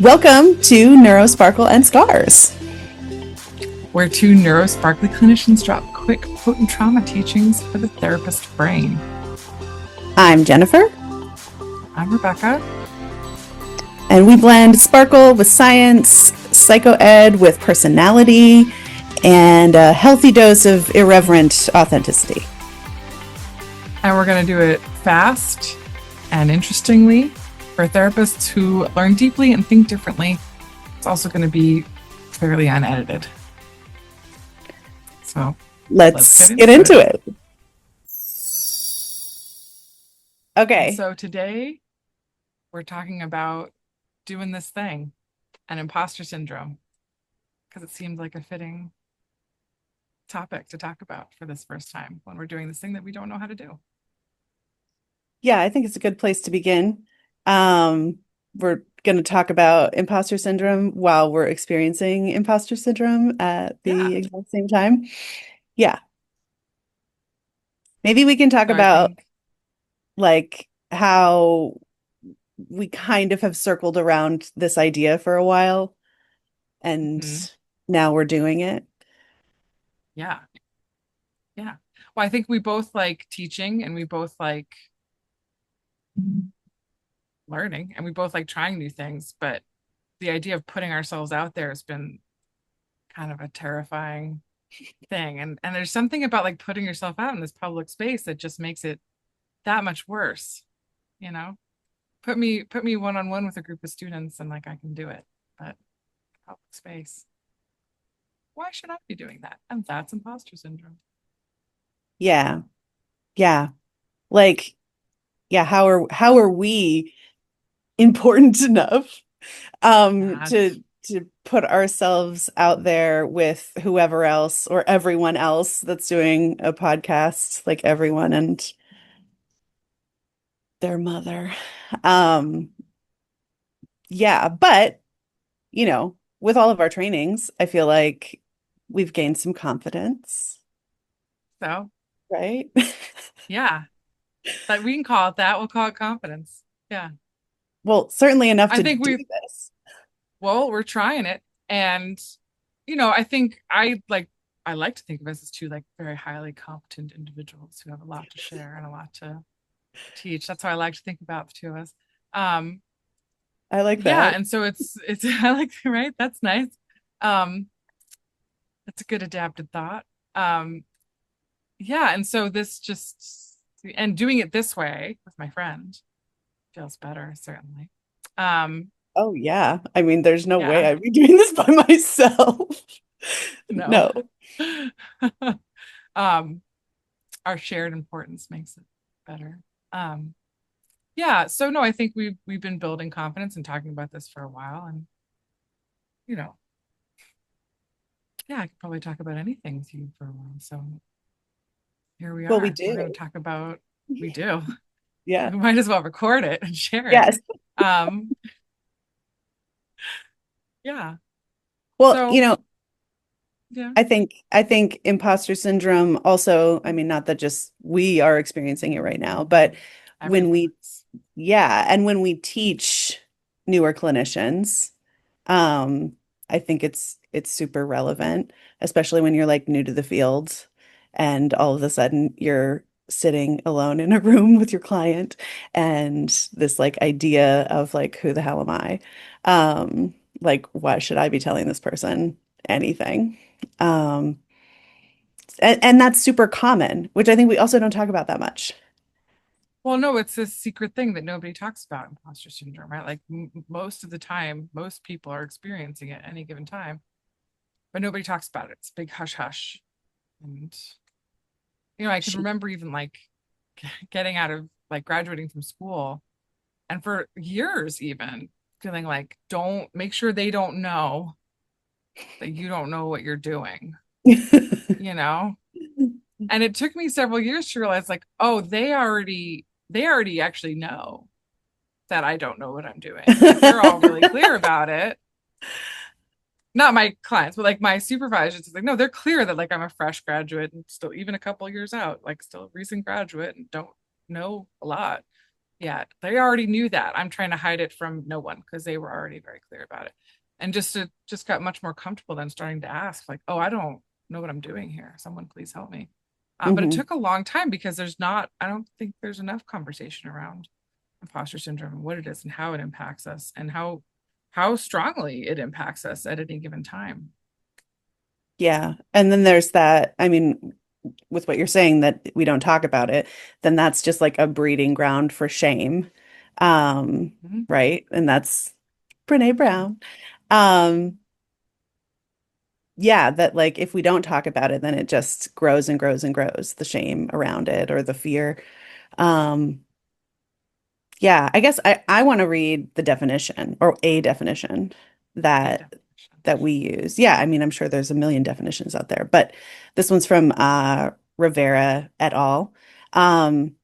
Welcome to Neurosparkle and Scars, where two Neurosparkle clinicians drop quick, potent trauma teachings for the therapist brain. I'm Jennifer. I'm Rebecca. And we blend sparkle with science, psychoed with personality, and a healthy dose of irreverent authenticity. And we're going to do it fast and interestingly for therapists who learn deeply and think differently. It's also going to be fairly unedited. So let's get into it. Okay. And so today we're talking about doing this thing, an imposter syndrome, because it seemed like a fitting topic to talk about for this first time when we're doing this thing that we don't know how to do. Yeah, I think it's a good place to begin. We're going to talk about imposter syndrome while we're experiencing imposter syndrome at the exact same time. Yeah. Maybe we can talk about like how we kind of have circled around this idea for a while and now we're doing it. Yeah. Yeah. Well, I think we both like teaching and we both like learning and we both like trying new things, but the idea of putting ourselves out there has been kind of a terrifying thing. And there's something about like putting yourself out in this public space that just makes it that much worse, you know? Put me one-on-one with a group of students and like I can do it, but public space. Why should I be doing that? And that's imposter syndrome. Yeah. Yeah. Like, yeah, how are we important enough to put ourselves out there with whoever else or everyone else that's doing a podcast, like everyone and their mother. Yeah, but you know, with all of our trainings, I feel like we've gained some confidence. So, right? Yeah. But we can call it that. We'll call it confidence. Yeah. Well, certainly enough to do this. Well, we're trying it. And, you know, I think I like to think of us as two like very highly competent individuals who have a lot to share and a lot to teach. That's how I like to think about the two of us. I like that. Yeah, and so it's I like, right? That's nice. That's a good adapted thought. Yeah, and so this just and doing it this way with my friend feels better, certainly. Oh yeah. I mean, there's no way I'd be doing this by myself. No. Our shared importance makes it better. Yeah, so no, I think we've been building confidence and talking about this for a while, and you know, yeah, I could probably talk about anything with you for a while. So here we are. Well, we do. We're going to talk about we do. Yeah. We might as well record it and share it. Yes. Yeah. Well, so, you know, yeah. I think imposter syndrome also, I mean, not that just we are experiencing it right now, but when we teach newer clinicians, I think it's super relevant, especially when you're like new to the field and all of a sudden you're sitting alone in a room with your client and this like idea of like, who the hell am I? Like, why should I be telling this person anything? And that's super common, which I think we also don't talk about that much. Well, no, it's this secret thing that nobody talks about, imposter syndrome, right? Like most of the time, most people are experiencing it at any given time, but nobody talks about it. It's a big hush hush. And, you know, I can remember even like getting out of like graduating from school and for years even feeling like, don't make sure they don't know that you don't know what you're doing, you know? And it took me several years to realize like, oh, they already actually know that I don't know what I'm doing. Like, they're all really clear about it. Not my clients, but like my supervisors. It's like, no, they're clear that like I'm a fresh graduate and still even a couple years out, like still a recent graduate and don't know a lot. yet. They already knew that. I'm trying to hide it from no one because they were already very clear about it. And just got much more comfortable then starting to ask, like, oh, I don't know what I'm doing here. Someone please help me. But it Hmm. took a long time because I don't think there's enough conversation around imposter syndrome and what it is and how it impacts us and how strongly it impacts us at any given time. Yeah. And then there's that, I mean, with what you're saying that we don't talk about it, then that's just like a breeding ground for shame. Mhm. Right? And that's Brene Brown. Um, yeah, that like if we don't talk about it, then it just grows and grows and grows, the shame around it or the fear. Um, yeah, I guess I want to read the definition or a definition A that definition. that we use. Yeah, I mean, I'm sure there's a million definitions out there, but this one's from Rivera et al. Um,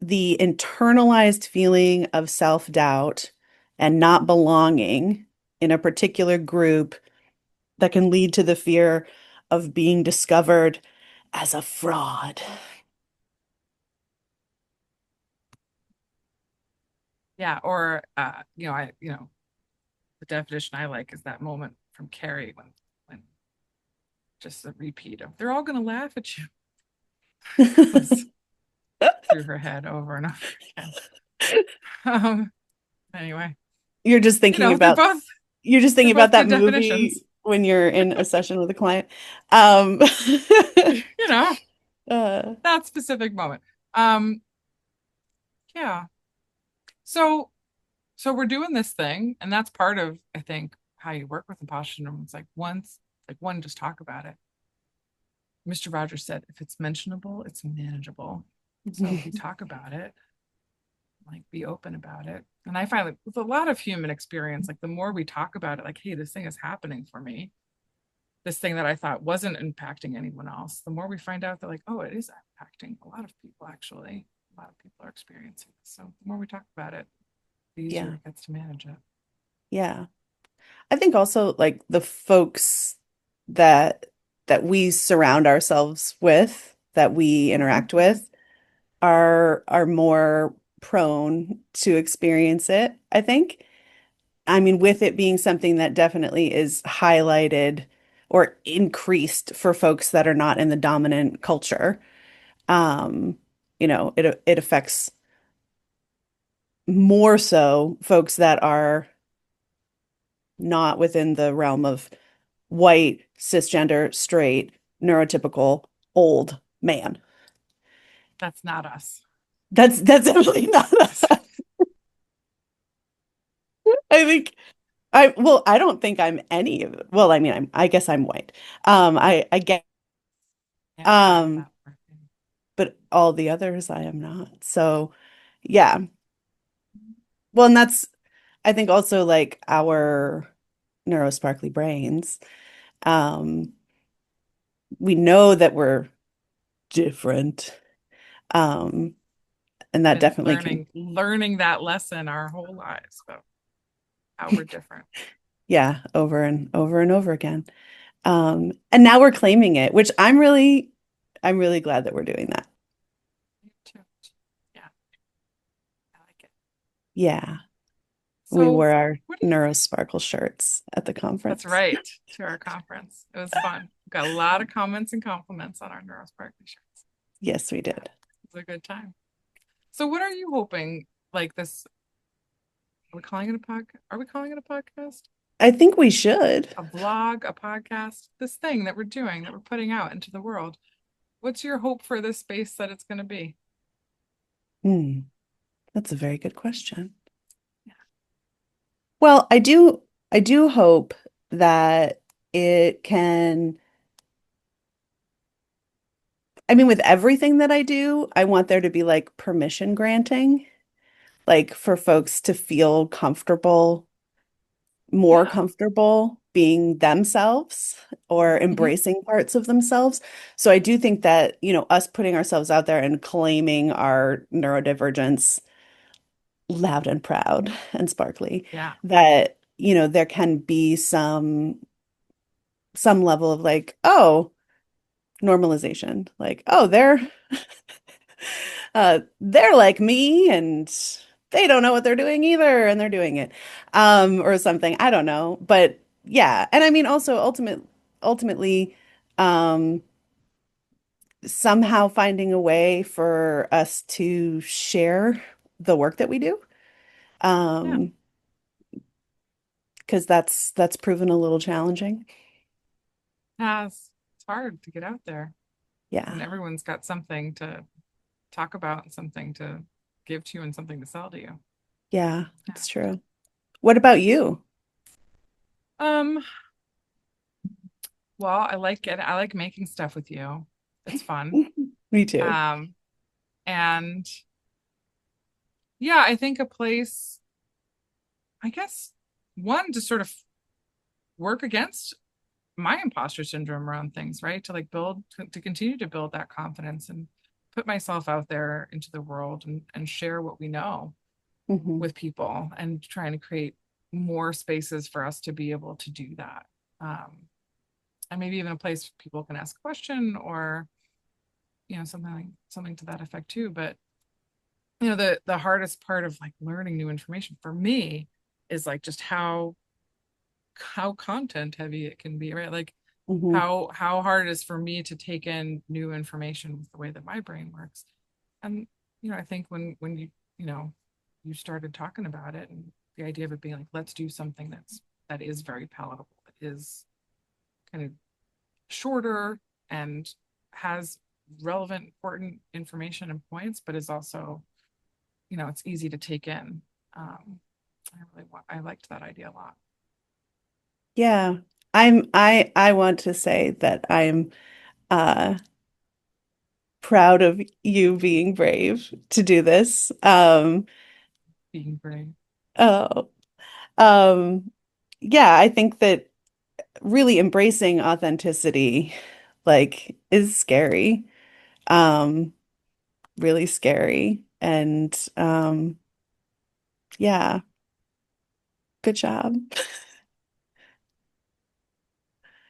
the internalized feeling of self-doubt and not belonging in a particular group that can lead to the fear of being discovered as a fraud. Yeah, or the definition I like is that moment from Carrie when just a repeat of "they're all gonna laugh at you" was through her head over and over again. Um, anyway, You're just thinking they're about both you're just thinking about good that movie definitions. when you're in a session with a client. Um, You know, uh, that specific moment. Um, yeah. So so we're doing this thing, and that's part of, I think, how you work with imposter syndrome. It's like one, just talk about it. Mr. Rogers said, if it's mentionable, it's manageable. So if we talk about it, like be open about it. And I find like with a lot of human experience, like the more we talk about it, like, hey, this thing is happening for me, this thing that I thought wasn't impacting anyone else, the more we find out that, like, oh, it is impacting a lot of people, actually. A lot of people are experiencing this. So the more we talk about it, the easier yeah, it gets to manage it. yeah. I think also like the folks that that we surround ourselves with, that we Mhm. interact with, are more prone to experience it, I think. I mean, with it being something that definitely is highlighted or increased for folks that are not in the dominant culture. Um, it affects more so folks that are not within the realm of white, cisgender, straight, neurotypical, old man. That's not us. That's definitely not I think I don't think I'm any of it. Well, I mean, I guess I'm white. I get Yeah, I thought of um that word. but all the others I am not. So, yeah. Well, and that's I think also like our neurosparkly brains. Um, we know that we're different. Um, and that Been definitely can, learning that lesson our whole lives about how we're different. yeah, over and over and over again. And now we're claiming it, which I'm really glad that we're doing that. Me too. Yeah, I like it. Yeah. We So, wore our what do you? Neurosparkle shirts at the That's conference. right. To our conference, it was fun. Got a lot of comments and compliments on our Neurosparkle shirts. Yes, we Yeah, did. it was a good time. So, what are you hoping? Like this? Are we calling it a podcast? Are we calling it a podcast? I think we should. A vlog? A podcast? This thing that we're doing, that we're putting out into the world. What's your hope for this space that it's going to be? Hmm, that's a very good question. Yeah. Well, I do hope that it can, I mean, with everything that I do, I want there to be like permission granting, like for folks to feel comfortable, more Yeah. comfortable being themselves or Mhm. embracing parts of themselves. So I do think that, us putting ourselves out there and claiming our neurodivergence loud and proud and sparkly, Yeah. that, there can be some level of like, oh, normalization. Like, oh, They're like me and they don't know what they're doing either, and they're doing it. Or something. I don't know. But yeah. And I mean also ultimately, um, somehow finding a way for us to share the work that we do. Yeah. Um, because that's proven a little challenging. Yeah, it's hard to get out there when Yeah. everyone's got something to talk about and something to give to you and something to sell to you. Yeah, Yeah. it's true. What about you? Um, well, I like making stuff with you. It's fun. Me too. Um, and yeah, I think a place, I guess, one to sort of work against my imposter syndrome around things, right? To like to continue to build that confidence and put myself out there into the world and share what we know Hmm. with people and trying to create more spaces for us to be able to do that. And maybe even a place people can ask a question or, something to that effect too. But the hardest part of like learning new information for me is like just how content heavy it can be, right? Like Hmm. how hard it is for me to take in new information with the way that my brain works. And I think when you started talking about it and the idea of it being like, let's do something that is very palatable, that is kind of shorter and has relevant, important information and points, but is also, it's easy to take in. I liked that idea a lot. Yeah. I want to say that I'm uh proud of you being brave to do this. Being brave. Oh, um, yeah, I think that really embracing authenticity like is scary. Um, really scary. And yeah, good job.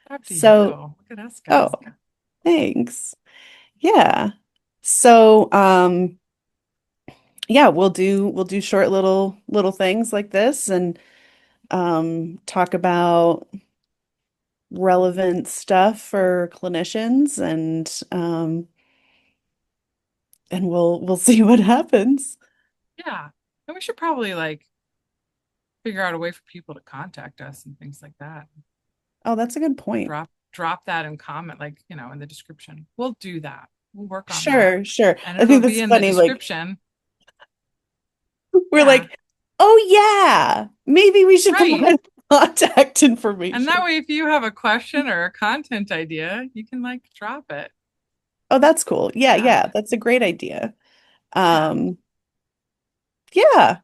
After you. So, Look at us, oh, guys. thanks. Yeah. So, yeah, we'll do short little things like this and talk about relevant stuff for clinicians and we'll see what happens. Yeah. And we should probably like figure out a way for people to contact us and things like that. Oh, that's a good point. Drop that in comment, like, in the description. We'll do that. We'll work on that. Sure, sure. And I it'll think be that's in the funny. Like description. we're Yeah. like, oh yeah, maybe we should Right. provide contact And that information. way, if you have a question or a content idea, you can like drop it. Oh, that's cool. Yeah, Yeah. yeah, that's a great idea. Yeah. Um, yeah.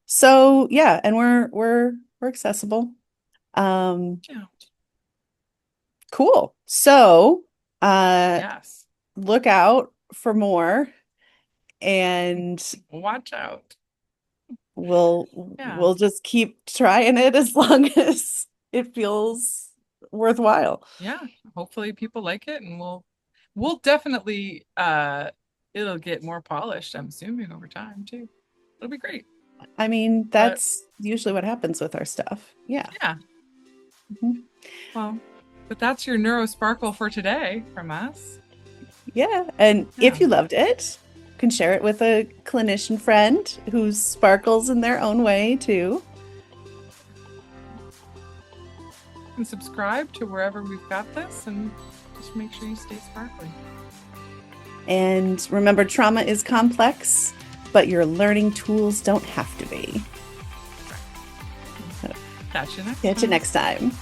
So yeah, and we're accessible. Um, Yeah. cool. So, uh, Yes. look out for more, and Watch out. we'll Yeah. we'll just keep trying it as long as it feels worthwhile. Yeah. Hopefully people like it and we'll definitely it'll get more polished, I'm assuming, over time too. It'll be great. I mean, But that's usually what happens with our stuff. Yeah. yeah, Mhm. well, but that's your Neurosparkle for today from us. Yeah. And Yeah. if you loved it, you can share it with a clinician friend who sparkles in their own way too. And subscribe to wherever we've got this and just make sure you stay sparkly. And remember, trauma is complex, but your learning tools don't have to be. Catch you next Catch you time. next time.